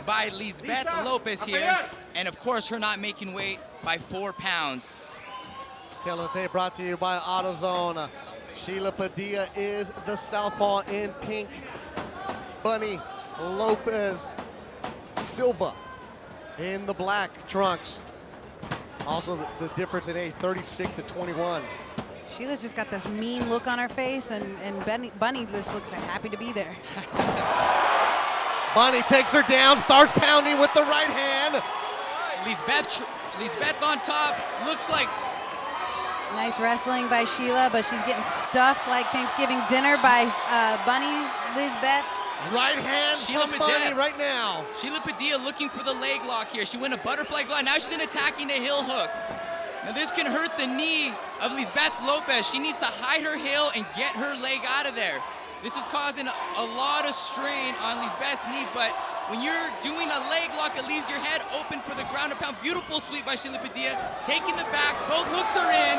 by Lisbeth Lopez here, and of course her not making weight by 4 pounds. Tail of the tape brought to you by AutoZone. Sheila Padilla is the southpaw in pink. Bunny Lopez Silva in the black trunks. Also the difference in age, 36 to 21. Sheila's just got this mean look on her face, and Bunny just looks like happy to be there. Bunny takes her down, starts pounding with the right hand. Lisbeth on top, looks like. Nice wrestling by Sheila, but she's getting stuffed like Thanksgiving dinner by Bunny Lisbeth. Right hand from Bunny right now. Sheila Padilla looking for the leg lock here. She went a butterfly glide, now she's attacking the heel hook. Now this can hurt the knee of Lisbeth Lopez. She needs to hide her heel and get her leg out of there. This is causing a lot of strain on Lisbeth's knee, but when you're doing a leg lock, it leaves your head open for the ground and pound. Beautiful sweep by Sheila Padilla, taking the back, both hooks are in.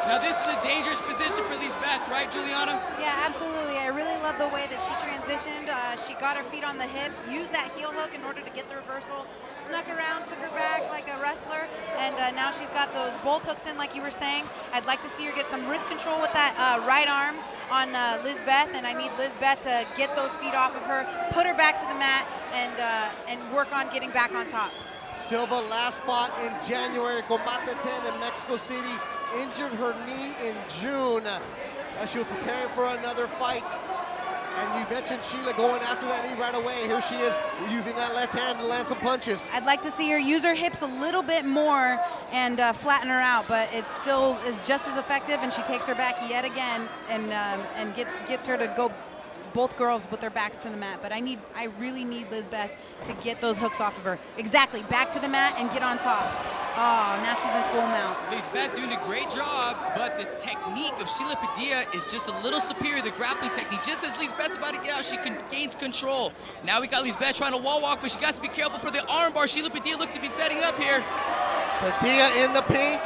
Now this is a dangerous position for Lisbeth, right, Juliana? Yeah, absolutely. I really love the way that she transitioned. She got her feet on the hips, used that heel hook in order to get the reversal, snuck around, took her back like a wrestler, and now she's got those both hooks in like you were saying. I'd like to see her get some wrist control with that right arm on Lisbeth, and I need Lisbeth to get those feet off of her, put her back to the mat, and work on getting back on top. Silva last fought in January, Combate 10 in Mexico City, injured her knee in June as she was preparing for another fight. And you mentioned Sheila going after that knee right away. Here she is using that left hand to land some punches. I'd like to see her use her hips a little bit more and flatten her out, but it still is just as effective, and she takes her back yet again and gets her to go both girls with their backs to the mat. But I really need Lisbeth to get those hooks off of her. Exactly, back to the mat and get on top. Oh, now she's in full mount. Lisbeth doing a great job, but the technique of Sheila Padilla is just a little superior, the grappling technique. Just as Lisbeth's about to get out, she gains control. Now we got Lisbeth trying to wall walk, but she got to be careful for the arm bar. Sheila Padilla looks to be setting up here. Padilla in the pink.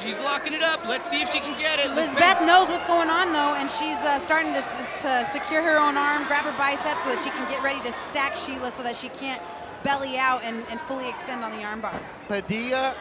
She's locking it up. Let's see if she can get it. Lisbeth knows what's going on, though, and she's starting to secure her own arm, grab her bicep so that she can get ready to stack Sheila so that she can't belly out and fully extend on the arm bar. Padilla,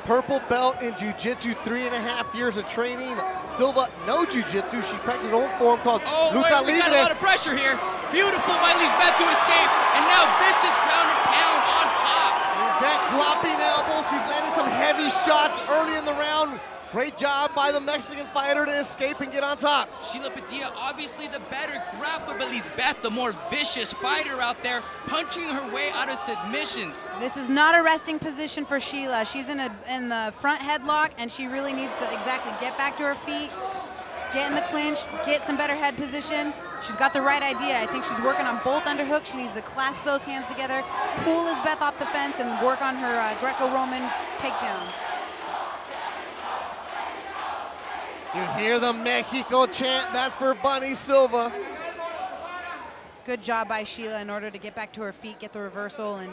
purple belt in jiu-jitsu, 3.5 years of training. Silva, no jiu-jitsu. She practiced her own form called Lucha Libre. We got a lot of pressure here. Beautiful by Lisbeth to escape, and now vicious ground and pound on top. Lisbeth dropping elbows. She's landing some heavy shots early in the round. Great job by the Mexican fighter to escape and get on top. Sheila Padilla, obviously the better grappler, but Lisbeth, the more vicious fighter out there, punching her way out of submissions. This is not a resting position for Sheila. She's in the front headlock, and she really needs to exactly get back to her feet, get in the clinch, get some better head position. She's got the right idea. I think she's working on both underhooks. She needs to clasp those hands together, pull Lisbeth off the fence, and work on her Greco-Roman takedowns. You hear the Mexico chant. That's for Bunny Silva. Good job by Sheila in order to get back to her feet, get the reversal, and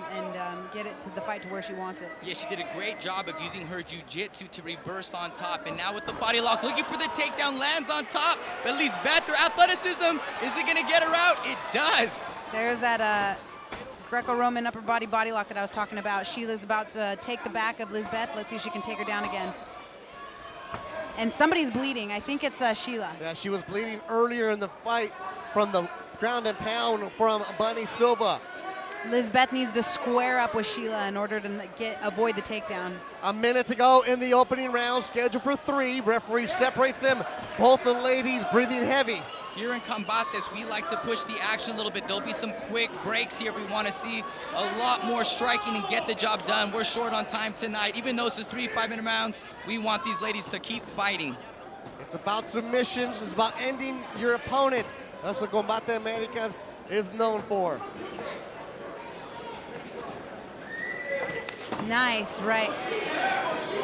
get it to the fight to where she wants it. Yeah, she did a great job of using her jiu-jitsu to reverse on top. And now with the body lock, looking for the takedown, lands on top. But Lisbeth, her athleticism, is it going to get her out? It does. There's that Greco-Roman upper body lock that I was talking about. Sheila's about to take the back of Lisbeth. Let's see if she can take her down again. And somebody's bleeding. I think it's Sheila. Yeah, she was bleeding earlier in the fight from the ground and pound from Bunny Silva. Lisbeth needs to square up with Sheila in order to avoid the takedown. A minute to go in the opening round, scheduled for 3. Referee separates them. Both the ladies breathing heavy. Here in Combates, we like to push the action a little bit. There'll be some quick breaks here. We want to see a lot more striking and get the job done. We're short on time tonight. Even though this is 3 5-minute rounds, we want these ladies to keep fighting. It's about submissions. It's about ending your opponent. That's what Combate Americas is known for. Nice, right.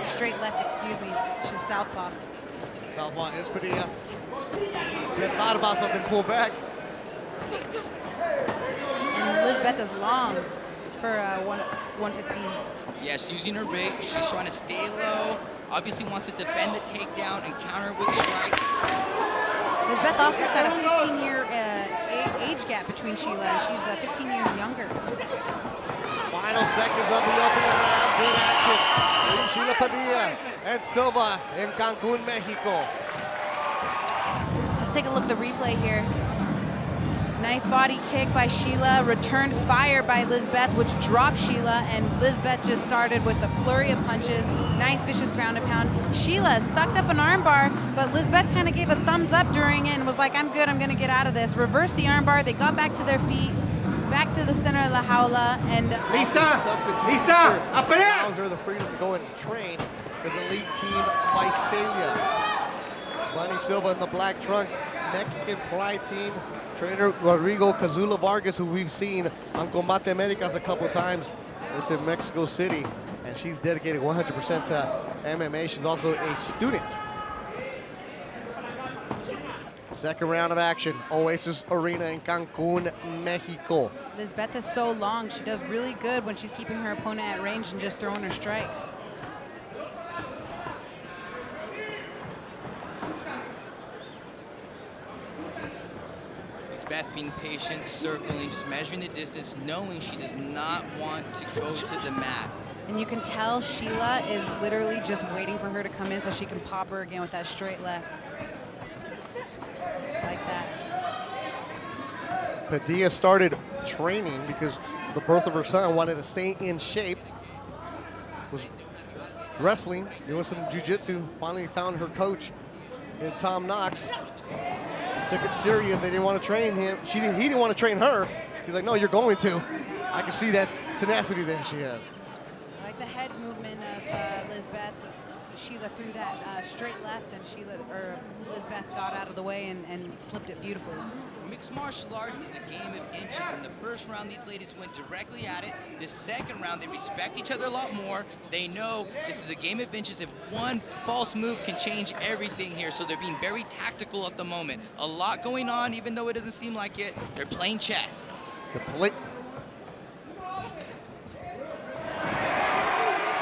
Straight left, excuse me. She's southpaw. Southpaw is Padilla. Get thought about something, pull back. And Lisbeth is long for 115. Yes, using her weight. She's trying to stay low. Obviously wants to defend the takedown and counter with strikes. Lisbeth also's got a 15-year age age gap between Sheila, and she's 15 years younger. Final seconds of the opening round. Good action. Sheila Padilla and Silva in Cancun, Mexico. Let's take a look at the replay here. Nice body kick by Sheila, returned fire by Lisbeth, which dropped Sheila, and Lisbeth just started with a flurry of punches. Nice vicious ground and pound. Sheila sucked up an armbar, but Lisbeth kind of gave a thumbs up during it and was like, I'm good, I'm gonna get out of this. Reversed the armbar, they got back to their feet, back to the center of the jaula, and Lista, allows her the freedom to go and train with elite team Visalia. Bunny Silva in the black trunks, Mexican Pride team. Trainer Rodrigo Cazula Vargas, who we've seen on Combate Americas a couple of times. It's in Mexico City, and she's dedicated 100% to MMA. She's also a student. Second round of action, Oasis Arena in Cancun, Mexico. Lisbeth is so long. She does really good when she's keeping her opponent at range and just throwing her strikes. Lisbeth being patient, circling, just measuring the distance, knowing she does not want to go to the mat. And you can tell Sheila is literally just waiting for her to come in so she can pop her again with that straight left. Like that. Padilla started training because the birth of her son wanted to stay in shape. Was wrestling, doing some jiu-jitsu, finally found her coach in Tom Knox. Took it serious. They didn't want to train him. He didn't want to train her. She's like, no, you're going to. I can see that tenacity that she has. I like the head movement of Lisbeth. Sheila threw that straight left, and Lisbeth got out of the way and slipped it beautifully. Mixed martial arts is a game of inches. In the first round, these ladies went directly at it. The second round, they respect each other a lot more. They know this is a game of inches. If one false move can change everything here, so they're being very tactical at the moment. A lot going on, even though it doesn't seem like it. They're playing chess. Complete.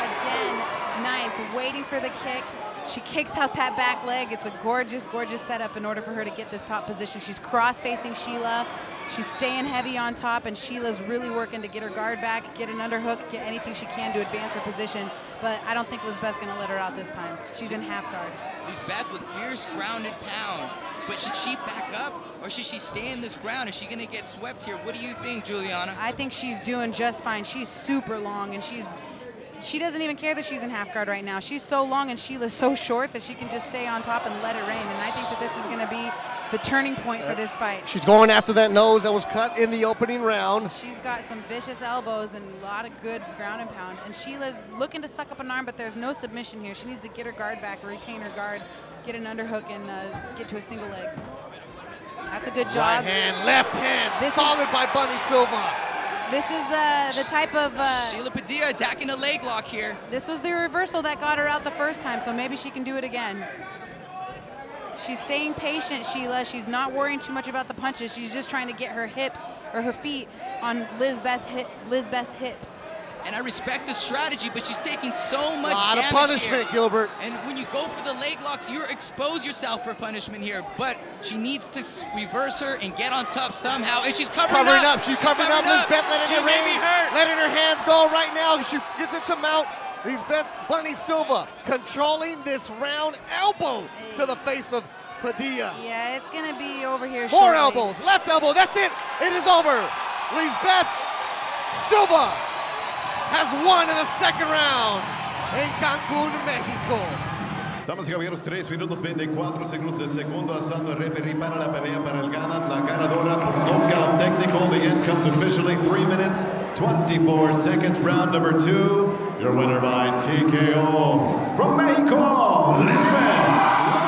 Again, nice, waiting for the kick. She kicks out that back leg. It's a gorgeous, gorgeous setup in order for her to get this top position. She's cross-facing Sheila. She's staying heavy on top, and Sheila's really working to get her guard back, get an underhook, get anything she can to advance her position. But I don't think Lisbeth's gonna let her out this time. She's in half guard. Lisbeth with fierce ground and pound. But should she back up, or should she stay in this ground? Is she gonna get swept here? What do you think, Juliana? I think she's doing just fine. She's super long, and she doesn't even care that she's in half guard right now. She's so long and Sheila's so short that she can just stay on top and let it rain. And I think that this is gonna be the turning point for this fight. She's going after that nose that was cut in the opening round. She's got some vicious elbows and a lot of good ground and pound. And Sheila's looking to suck up an arm, but there's no submission here. She needs to get her guard back, retain her guard, get an underhook, and get to a single leg. That's a good job. Right hand, left hand, solid by Bunny Silva. This is the type of... Sheila Padilla attacking a leg lock here. This was the reversal that got her out the first time, so maybe she can do it again. She's staying patient, Sheila. She's not worrying too much about the punches. She's just trying to get her hips or her feet on Lisbeth's hips. And I respect the strategy, but she's taking so much damage. A lot of punishment, here. Gilbert. And when you go for the leg locks, you expose yourself for punishment here. But she needs to reverse her and get on top somehow. And she's covering up. She's covering up. Lisbeth letting her hands go right now. She gets it to mount. Lisbeth Bunny Silva controlling this round elbow to the face of Padilla. Yeah, it's going to be over here More shortly. elbows. Left elbow. That's it. It is over. Lisbeth Silva has won in the second round en Cancún, México. Damas y caballeros, 3 minutos 24 segundos del segundo asalto. Referee para la pelea para el la ganadora por knockout technical. The end comes officially 3 minutes 24 seconds. Round number 2. Your winner by TKO from Mexico, Lisbeth.